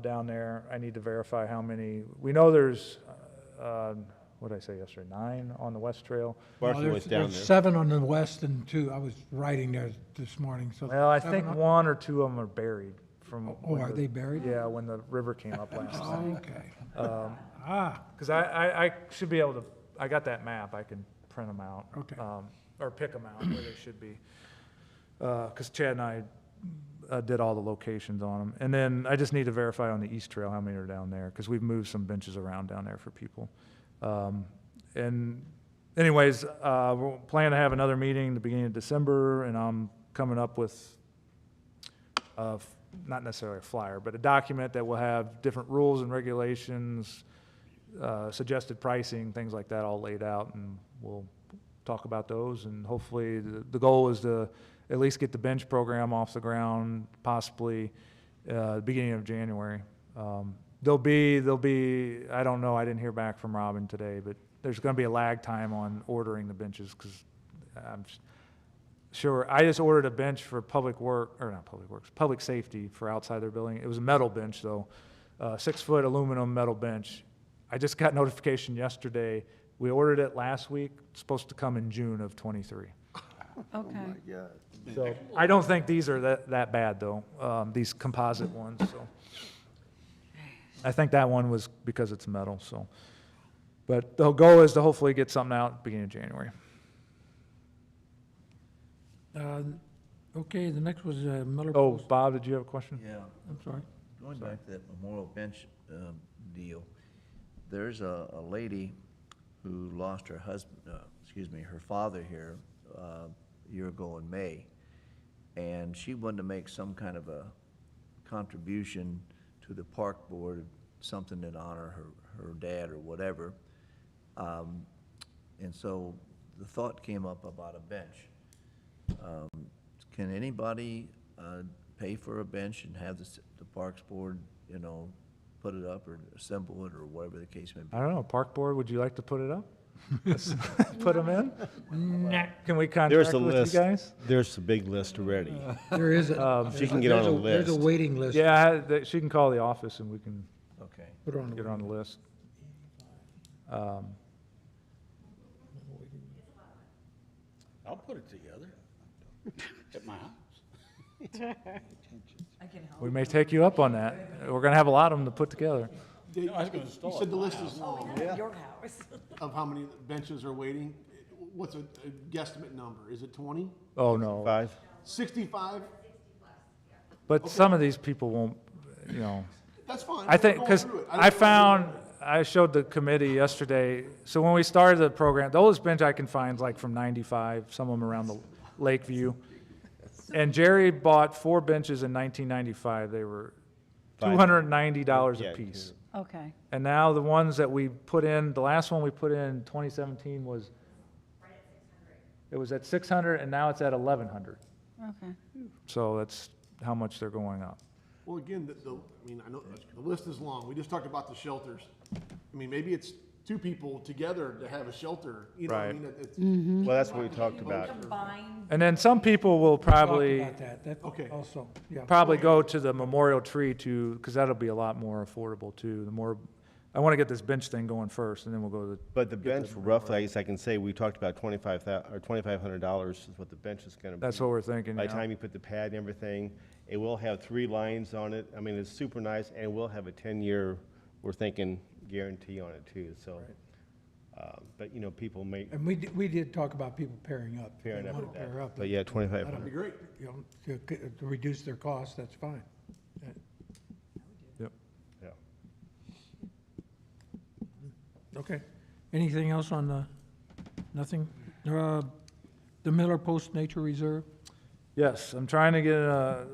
down there. I need to verify how many. We know there's, what did I say yesterday, 9 on the West Trail. Barson was down There's there. 7 on the west and 2, I was writing there this morning, so. Well, I 7 think on- 1 or 2 of them are buried from. Oh, when are they buried? Yeah, when the river came up last time. Okay. Because I should be able to, I got that map, I can print them out. Okay. Or pick them out where they should be. Because Chad and I did all the locations on them. And then I just need to verify on the East Trail how many are down there, because we've moved some benches around down there for people. And anyways, we're planning to have another meeting the beginning of December, and I'm coming up with, not necessarily a flyer, but a document that will have different rules and regulations, suggested pricing, things like that all laid out, and we'll talk about those. And hopefully, the goal is to at least get the bench program off the ground, possibly beginning of January. There'll be, I don't know, I didn't hear back from Robin today, but there's going to be a lag time on ordering the benches, because I'm sure, I just ordered a bench for public safety for outside their building. It was a metal bench, though, 6-foot aluminum metal bench. I just got notification yesterday. We ordered it last week. It's supposed to come in June of '23. Okay. So I don't think these are that bad, though, these composite ones, so. I think that one was because it's metal, so. But the goal is to hopefully get something out beginning of January. Okay, the next was Miller Oh, Post. Bob, did you have a question? Yeah, I'm sorry. going back to that memorial bench deal, there's a lady who lost her husband, her father here a year ago in May, and she wanted to make some kind of a contribution to the park board, something in honor of her dad or whatever. And so the thought came up about a bench. Can anybody pay for a bench and have the Parks Board, put it up or assemble it or whatever the case may be? I don't know, Park Board, would you like to put it up? Put them in? Can we contract There's a with you list. guys? There's a big list already. There is a. She can get on a There's a list. waiting list. Yeah, she can call the office and we can Okay. Put her on get the. her on the list. I'll put it together at my house. I can help. We may take you up on that. We're gonna have a lot of them to put together. No, I was gonna You install it said the at my list house. is long Your house. of how many benches are waiting. What's a guesstimate number? Is it 20? Oh, no. 5? 65? But some of these people won't, That's fine. I think, We're going because through it. I showed the committee yesterday, so when we started the program, the oldest bench I can find is like from 95, some of them around the Lakeview. And Jerry bought 4 benches in 1995. They were $290 Yeah, a piece. Okay. And now the ones that we put in, the last one we put in 2017 was, it was at 600, and now it's at 1,100. Okay. So that's how much they're going up. Well, again, I know the list is long. We just talked about the shelters. I mean, maybe it's 2 people together to have a shelter, what I Right. mean? It's- Well, that's what we talked about. Combined. And then some people will Talked probably, about that Okay. also, yeah. probably go to the memorial tree too, because that'll be a lot more affordable too. I want to get this bench thing going first, and then we'll go to the. But the bench, roughly, I guess I can say, we talked about $2,500 is what the bench is gonna be. That's what we're thinking, By the yeah. time you put the pad and everything, it will have 3 lines on it. I mean, it's super nice, and it will have a 10-year, we're thinking, guarantee on it too, so. But, people may, And we did talk about people pairing up. If they Pairing up wanna with that. pair up, but yeah, That'd be 2,500. great. To reduce their costs, that's fine. Yep. Yeah. Okay. Anything else on nothing? The Miller Post Nature Reserve? Yes, I'm trying to get,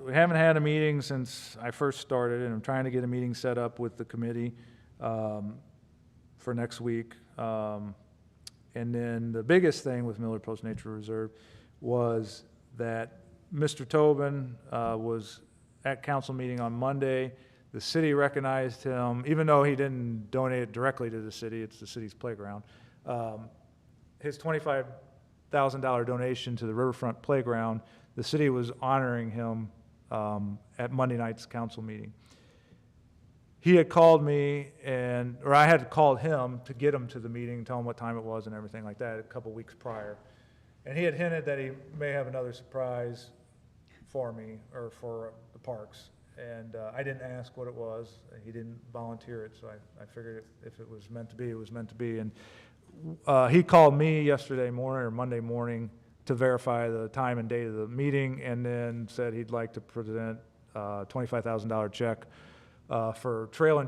we haven't had a meeting since I first started, and I'm trying to get a meeting set up with the committee for next week. And then the biggest thing with Miller Post Nature Reserve was that Mr. Tobin was at council meeting on Monday. The city recognized him, even though he didn't donate it directly to the city, it's the city's playground. His $25,000 donation to the Riverfront Playground, the city was honoring him at Monday night's council meeting. He had called me or I had called him to get him to the meeting, tell him what time it was and everything like that a couple weeks prior. And he had hinted that he may have another surprise for me or for the parks. And I didn't ask what it was. He didn't volunteer it, so I figured if it was meant to be, it was meant to be. And he called me yesterday morning or Monday morning to verify the time and date of the meeting, and then said he'd like to present a $25,000 check for trail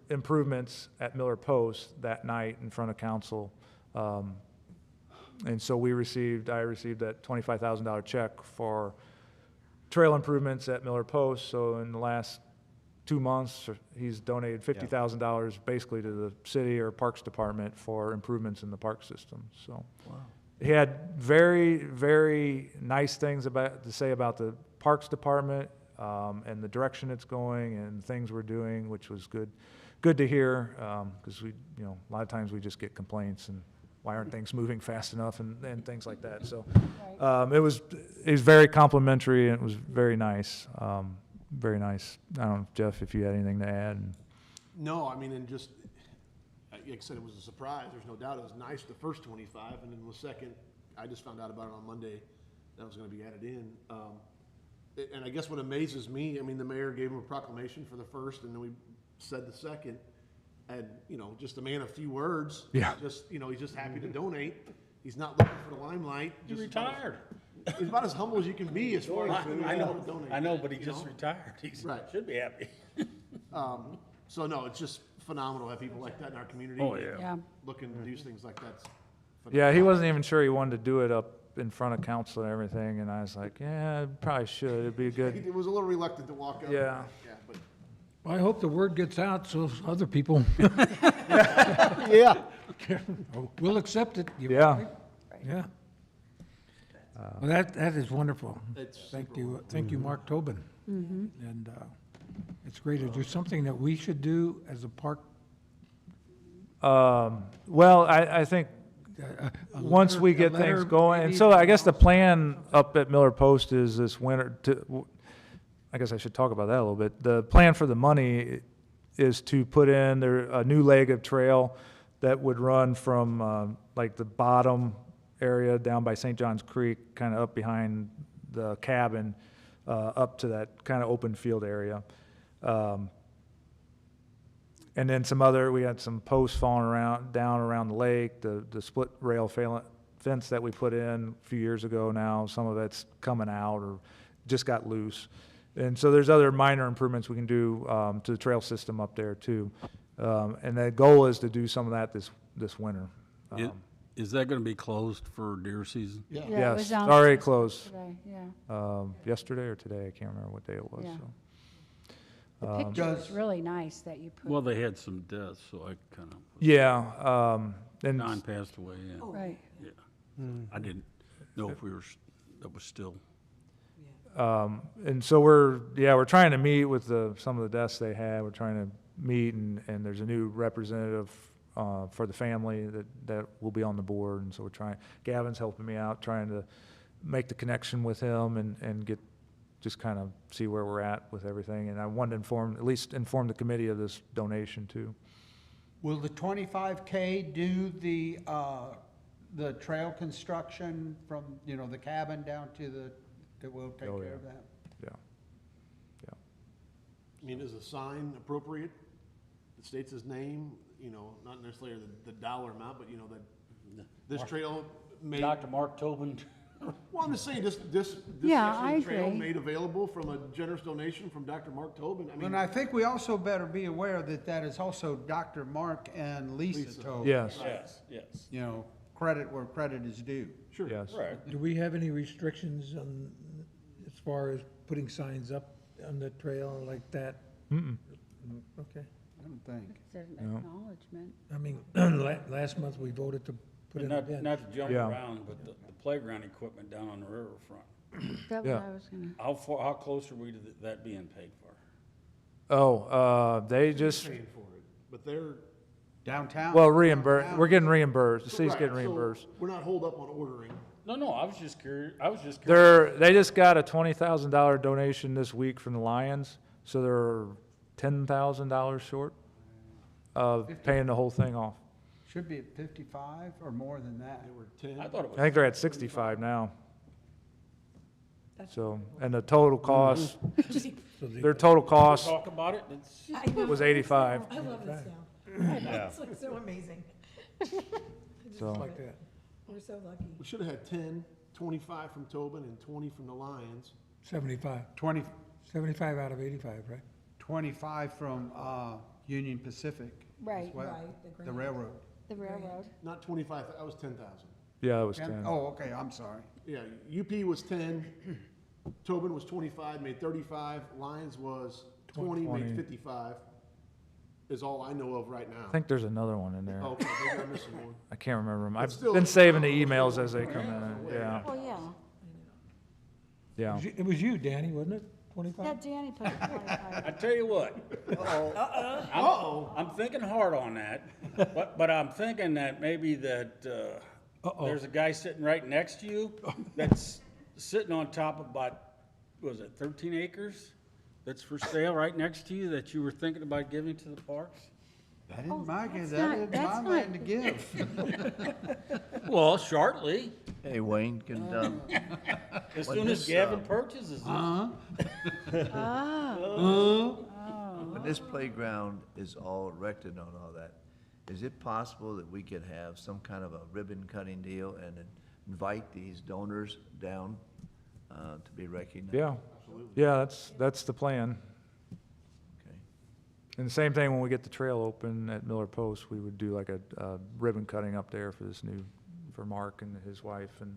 improvements at Miller Post that night in front of council. And so I received that $25,000 check for trail improvements at Miller Post. So in the last 2 months, he's donated $50,000 basically to the city or Parks Department for improvements in the park system. So he had very, very nice things to say about the Parks Department. and the direction it's going and things we're doing, which was good to hear, because we, a lot of times we just get complaints and why aren't things moving fast enough and things like that. So it was very complimentary, and it was very nice. Very nice. I don't know, Jeff, if you had anything to add. No, I mean, and just, like I said, it was a surprise, there's no doubt, it was nice, the first 25, and then the second, I just found out about it on Monday, that was gonna be added in. And I guess what amazes me, I mean, the mayor gave him a proclamation for the first, and then we said the second, and, just a man of few words. Yeah. Just, he's just happy to donate, he's not looking for the limelight. He just about as- retired. He's about as humble as you can be as far as. I know, but he just retired. He's, Right. should be happy. So no, it's just phenomenal to have people like that in our community. Oh, yeah. Yeah. Looking to do things like that. Yeah, he wasn't even sure he wanted to do it up in front of council and everything, and I was like, yeah, probably should. It'd be good. He was a little reluctant to walk up. Yeah. Yeah, but. I hope the word gets out so other people Yeah. will accept it. Yeah. Yeah. Well, that is wonderful. It's Thank super you, thank you, Mark Tobin. And it's great. Is there something that we should do as a park? Well, I think a once letter- we a get things letter going, and maybe so I guess the announcing- plan up at Miller Post is this winter I guess I should talk about that a little bit. The plan for the money is to put in a new leg of trail that would run from, like the bottom area down by St. John's Creek, kind of up behind the cabin, up to that kind of open field area. And then we had some posts falling down around the lake, the split rail fence that we put in a few years ago now, some of it's coming out or just got loose. And so there's other minor improvements we can do to the trail system up there too. And the goal is to do some of that this winter. Is that gonna be closed for deer season? Yeah, it Yes, was it's announced already closed. yesterday, Yeah. Yesterday or today, I can't remember what day it was, Yeah. so. The picture is really nice that you put. Well, they had some deaths, so I kinda, Yeah, and Don passed away, yeah. Right. Yeah. I didn't know if that was still. and so we're trying to meet with some of the deaths they had. We're trying to meet, and there's a new representative for the family that will be on the board, and so we're trying. Gavin's helping me out, trying to make the connection with him and get just kind of see where we're at with everything. And I wanted to at least inform the committee of this donation too. Will the 25K do the trail construction from, the cabin down to that will take Oh, care yeah. of that? Yeah. I mean, is a sign appropriate that states his name, not necessarily the dollar amount, but that this trail made. Dr. Mark Tobin. Well, I'm just saying, this Yeah, section I of trail agree. made available from a generous donation from Dr. Mark Tobin. I mean, And I think we also better be aware that is also Dr. Mark and Lisa Tobin. Yes, Yes. Credit where credit is due. sure. yes. Right. Do we have any restrictions as far as putting signs up on the trail like that? Mm-mm. Okay. I don't think. There's an No. acknowledgement. I mean, last month we voted to put in a Not, bench. not to jump Yeah. around, but the playground equipment down on the riverfront. That was Yeah. what I was gonna. How close are we to that being paid for? They just, Paying for it, but they're. Downtown? well, we're getting reimbursed. The city's Right, getting so reimbursed. We're not holed up on ordering. No, I was just curious. They just got a $20,000 donation this week from the Lions, so they're $10,000 short of paying the whole thing off. Should be at 55 or more than that. They were 10. I thought it I was, think they're at 65 now. So, and the total cost, So they- their total cost talk about it, it's, I know. was 85. I love this town. I know, it's like so amazing. I just So- love Like it. that. We're so lucky. We should have had 10, 25 from Tobin and 20 from the Lions. 75. 75 out of 85, right? 25 from Union Pacific Right, as well, right, the railroad. The railroad. Not 25, that was 10,000. Yeah, it was 10. Oh, okay, I'm sorry. Yeah, UP was 10, Tobin was 25, made 35, Lions was 20, 20. made 55, is all I know of right now. I think there's another one in there. Oh, okay, maybe I'm missing one. I can't remember them. But I've still, been it's saving the phenomenal. emails as they come in. Yeah, Well, yeah. yeah. It was you, Danny, wasn't it? 25? Danny put 25. I tell you what. I'm thinking hard on that, but I'm thinking that maybe that, there's a guy sitting right next to you that's sitting on top of about, was it 13 acres? That's for sale right next to you that you were thinking about giving to the parks? That isn't my, that's that not- isn't that's my land to not- give. Well, shortly, Hey, Wayne, can, as When soon as this, Gavin purchases it. when this playground is all erected on all that, is it possible that we could have some kind of a ribbon cutting deal and then invite these donors down to be recognized? Yeah. Yeah, that's the plan. Okay. And the same thing when we get the trail open at Miller Post, we would do like a ribbon cutting up there for for Mark and his wife and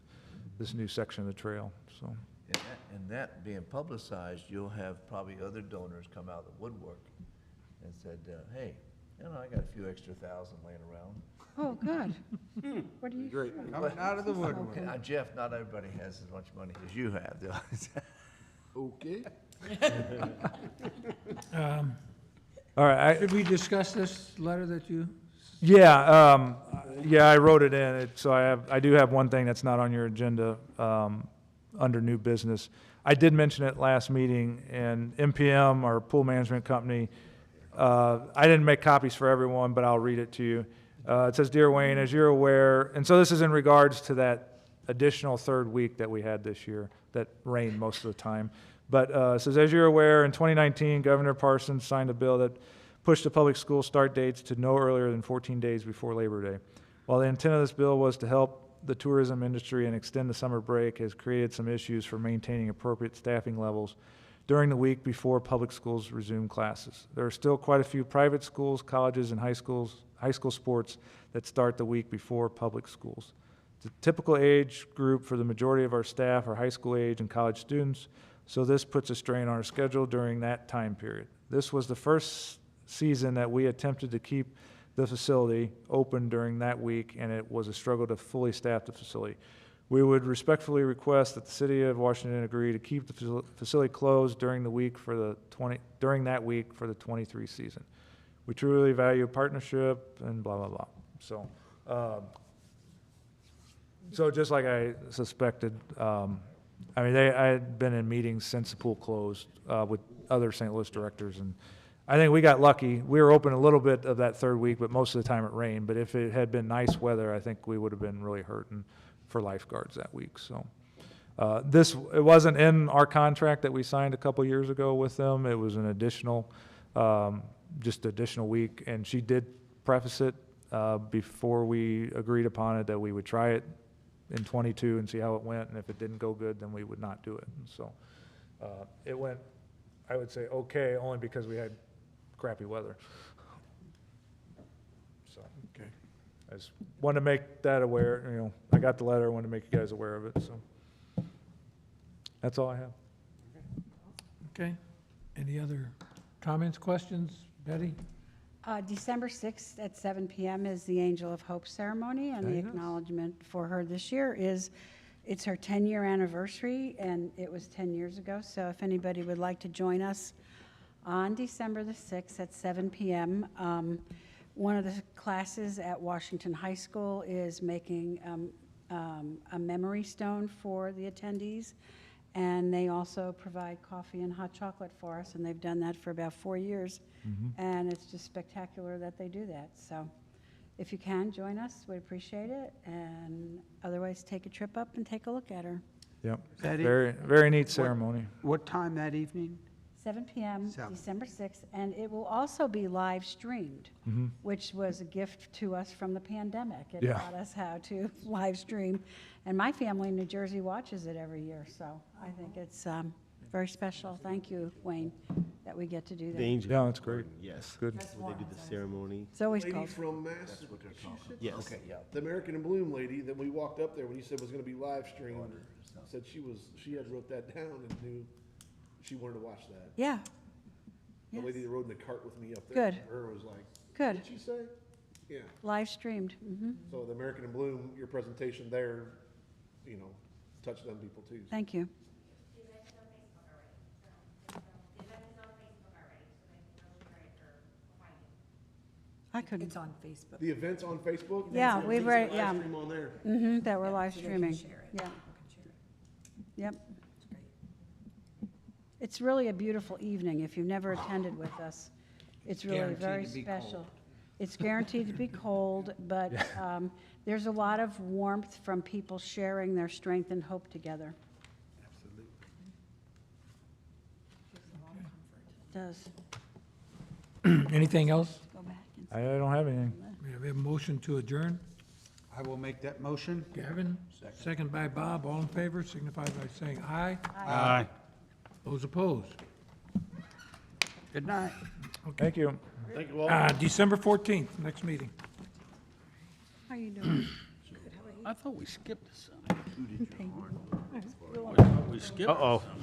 this new section of the trail, so. And that being publicized, you'll have probably other donors come out of the woodwork and said, hey, you know, I got a few extra thousand laying around. Oh, good. What do you? Great. Coming out of the woodwork. Now, Jeff, not everybody has as much money as you have, though. Okay. All right, Did we discuss this letter that you? yeah, I wrote it in, so I do have one thing that's not on your agenda, under new business. I did mention it last meeting, and MPM, our pool management company, I didn't make copies for everyone, but I'll read it to you. It says, "Dear Wayne, as you're aware," and so this is in regards to that additional third week that we had this year, that rained most of the time. But it says, "As you're aware, in 2019, Governor Parsons signed a bill that pushed the public school start dates to no earlier than 14 days before Labor Day. While the intent of this bill was to help the tourism industry and extend the summer break, has created some issues for maintaining appropriate staffing levels during the week before public schools resume classes. There are still quite a few private schools, colleges, and high school sports that start the week before public schools. The typical age group for the majority of our staff are high school age and college students, so this puts a strain on our schedule during that time period. This was the first season that we attempted to keep the facility open during that week, and it was a struggle to fully staff the facility. We would respectfully request that the City of Washington agree to keep the facility closed during that week for the 23 season. We truly value partnership," and blah, blah, blah. So just like I suspected, I had been in meetings since the pool closed with other St. Louis directors, and I think we got lucky. We were open a little bit of that third week, but most of the time it rained. But if it had been nice weather, I think we would have been really hurting for lifeguards that week. So it wasn't in our contract that we signed a couple years ago with them. It was an additional, just additional week, and she did preface it before we agreed upon it that we would try it in '22 and see how it went, and if it didn't go good, then we would not do it. And so it went, I would say, okay, only because we had crappy weather. So, Okay. I just wanted to make that aware, I got the letter, I wanted to make you guys aware of it, so. That's all I have. Okay. Any other comments, questions? Betty? December 6th at 7 PM is the Angel of Hope ceremony, and the Very nice. acknowledgement for her this year is, it's her 10-year anniversary, and it was 10 years ago, so if anybody would like to join us on December the 6th at 7 PM, one of the classes at Washington High School is making a memory stone for the attendees, and they also provide coffee and hot chocolate for us, and they've done that for about 4 years. And it's just spectacular that they do that. So if you can, join us, we'd appreciate it. And otherwise, take a trip up and take a look at her. Yep. Betty? Very, very neat ceremony. What time that evening? 7 PM, 7. December 6th, and it will also be live streamed, which was a gift to us from the pandemic. It Yeah. taught us how to live stream, and my family in New Jersey watches it every year, so I think it's very special. Thank you, Wayne, that we get to do The that. Angel. Yeah, that's great. Yes. Good. Where they do the ceremony. It's always Lady called, from Massachusetts, Yes. Okay, yeah. the American in Bloom lady that we walked up there when you said was gonna be live streamed, said she had wrote that down and knew she wanted to watch that. yeah, The yes, lady that rode in the cart with me up there. Good. Her was like, good, what'd she say? Yeah, live streamed, so the American in Bloom, your presentation there, touched on people too. thank you. I couldn't, It's on Facebook. The event's on Facebook? Yeah, It's we've a already- live yeah. stream on there. that we're live So they can streaming. share it. Yeah, People can share it. yep. It's great. It's really a beautiful evening. If you've never attended with us, it's really Guaranteed very to be special. cold. It's guaranteed to be cold, but there's a lot of warmth from people sharing their strength and hope together. It does. Anything else? Go back and I don't have anything. We have a motion to adjourn. I will make that motion. Gavin, second by Bob. All in favor, signify by saying aye. Aye. Those opposed? Good night. Thank you. Thank you all. December 14th, next meeting. How you doing? I thought we skipped this. Who did your horn? We skipped. Uh-oh.